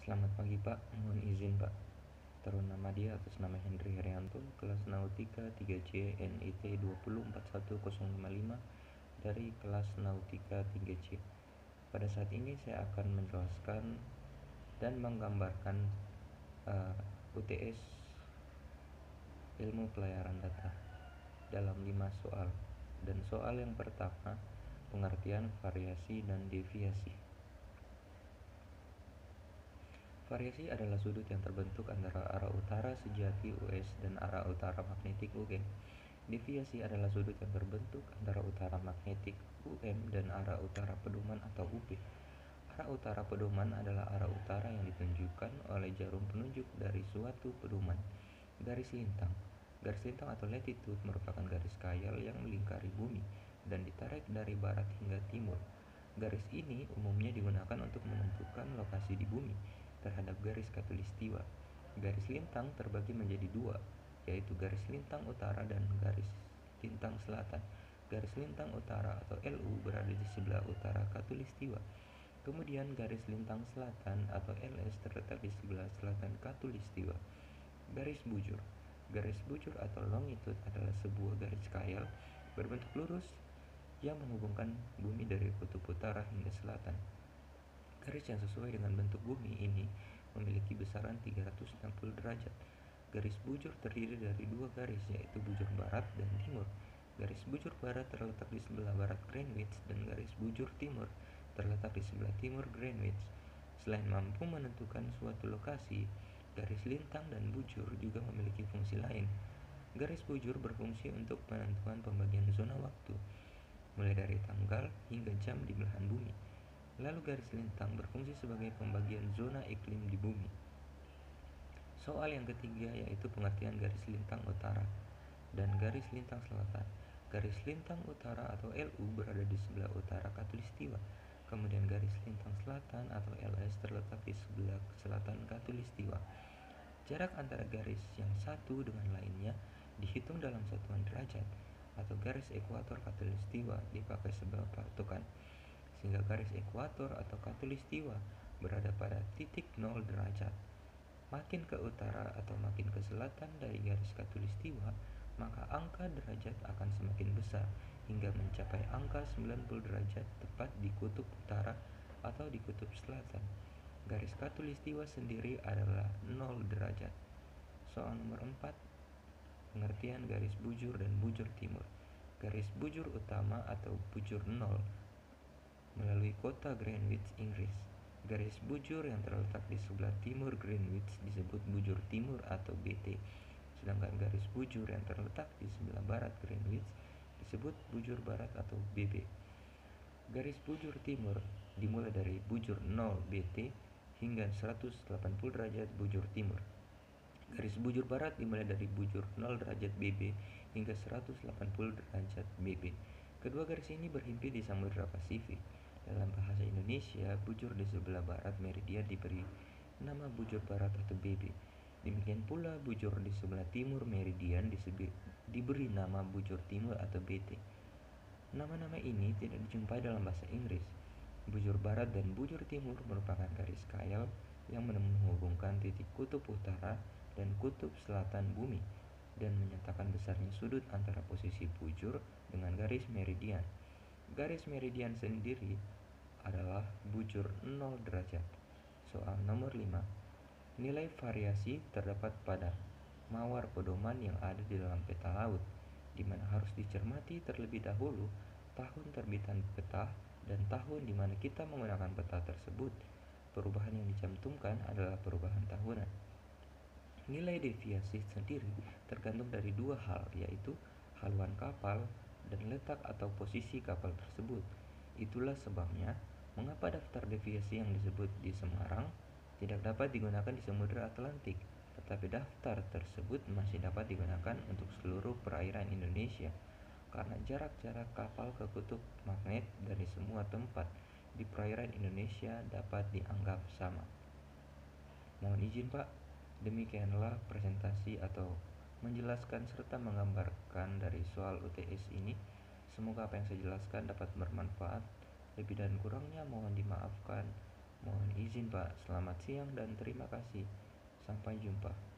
Selamat pagi Pak, mohon izin Pak. Taruh nama dia atas nama Henry Herianto, kelas Nautika 3C NIT 2041055 dari kelas Nautika 3C. Pada saat ini saya akan menjelaskan dan menggambarkan UTS Ilmu Pelayaran Data dalam 5 soal. Dan soal yang pertama, pengertian variasi dan deviasi. Variasi adalah sudut yang terbentuk antara arah utara sejati US dan arah utara magnetik UM. Deviasi adalah sudut yang terbentuk antara utara magnetik UM dan arah utara pedoman atau UP. Arah utara pedoman adalah arah utara yang ditunjukkan oleh jarum penunjuk dari suatu pedoman. Garis lintang. Garis lintang atau latitude merupakan garis khayal yang melingkari bumi dan ditarik dari barat hingga timur. Garis ini umumnya digunakan untuk menentukan lokasi di bumi terhadap garis khatulistiwa. Garis lintang terbagi menjadi dua, yaitu garis lintang utara dan garis lintang selatan. Garis lintang utara atau LU berada di sebelah utara khatulistiwa. Kemudian garis lintang selatan atau LS terletak di sebelah selatan khatulistiwa. Garis bujur. Garis bujur atau longitude adalah sebuah garis khayal berbentuk lurus yang menghubungkan bumi dari kutub utara hingga selatan. Garis yang sesuai dengan bentuk bumi ini memiliki besaran 360 derajat. Garis bujur terdiri dari dua garis, yaitu bujur barat dan timur. Garis bujur barat terletak di sebelah barat Greenwich dan garis bujur timur terletak di sebelah timur Greenwich. Selain mampu menentukan suatu lokasi, garis lintang dan bujur juga memiliki fungsi lain. Garis bujur berfungsi untuk penentuan pembagian zona waktu, mulai dari tanggal hingga jam di belahan bumi. Lalu garis lintang berfungsi sebagai pembagian zona iklim di bumi. Soal yang ketiga yaitu pengertian garis lintang utara dan garis lintang selatan. Garis lintang utara atau LU berada di sebelah utara khatulistiwa. Kemudian garis lintang selatan atau LS terletak di sebelah selatan khatulistiwa. Jarak antara garis yang satu dengan lainnya dihitung dalam satuan derajat, atau garis ekuator khatulistiwa dipakai sebagai patokan, sehingga garis ekuator atau khatulistiwa berada pada titik 0 derajat. Makin ke utara atau makin ke selatan dari garis khatulistiwa, maka angka derajat akan semakin besar hingga mencapai angka 90 derajat tepat di kutub utara atau di kutub selatan. Garis khatulistiwa sendiri adalah 0 derajat. Soal nomor 4, pengertian garis bujur dan bujur timur. Garis bujur utama atau bujur 0 melalui kota Greenwich, Inggris. Garis bujur yang terletak di sebelah timur Greenwich disebut bujur timur atau BT, sedangkan garis bujur yang terletak di sebelah barat Greenwich disebut bujur barat atau BB. Garis bujur timur dimulai dari bujur 0 BT hingga 180 derajat bujur timur. Garis bujur barat dimulai dari bujur 0 derajat BB hingga 180 derajat BB. Kedua garis ini berhimpi di Samudra Pasifik. Dalam bahasa Indonesia, bujur di sebelah barat meridian diberi nama bujur barat atau BB. Demikian pula bujur di sebelah timur meridian diberi nama bujur timur atau BT. Nama-nama ini tidak dijumpai dalam bahasa Inggris. Bujur barat dan bujur timur merupakan garis khayal yang menghubungkan titik kutub utara dan kutub selatan bumi dan menyatakan besarnya sudut antara posisi bujur dengan garis meridian. Garis meridian sendiri adalah bujur 0 derajat. Soal nomor 5. Nilai variasi terdapat pada mawar pedoman yang ada di dalam peta laut, di mana harus dicermati terlebih dahulu tahun terbitan peta dan tahun di mana kita menggunakan peta tersebut. Perubahan yang dicantumkan adalah perubahan tahunan. Nilai deviasi sendiri tergantung dari dua hal, yaitu haluan kapal dan letak atau posisi kapal tersebut. Itulah sebabnya mengapa daftar deviasi yang disebut di Semarang tidak dapat digunakan di Samudra Atlantik, tetapi daftar tersebut masih dapat digunakan untuk seluruh perairan Indonesia, karena jarak-jarak kapal ke kutub magnet dari semua tempat di perairan Indonesia dapat dianggap sama. Mohon izin Pak, demikianlah presentasi atau menjelaskan serta menggambarkan dari soal UTS ini. Semoga apa yang saya jelaskan dapat bermanfaat. Lebih dan kurangnya mohon dimaafkan. Mohon izin Pak, selamat siang dan terima kasih. Sampai jumpa.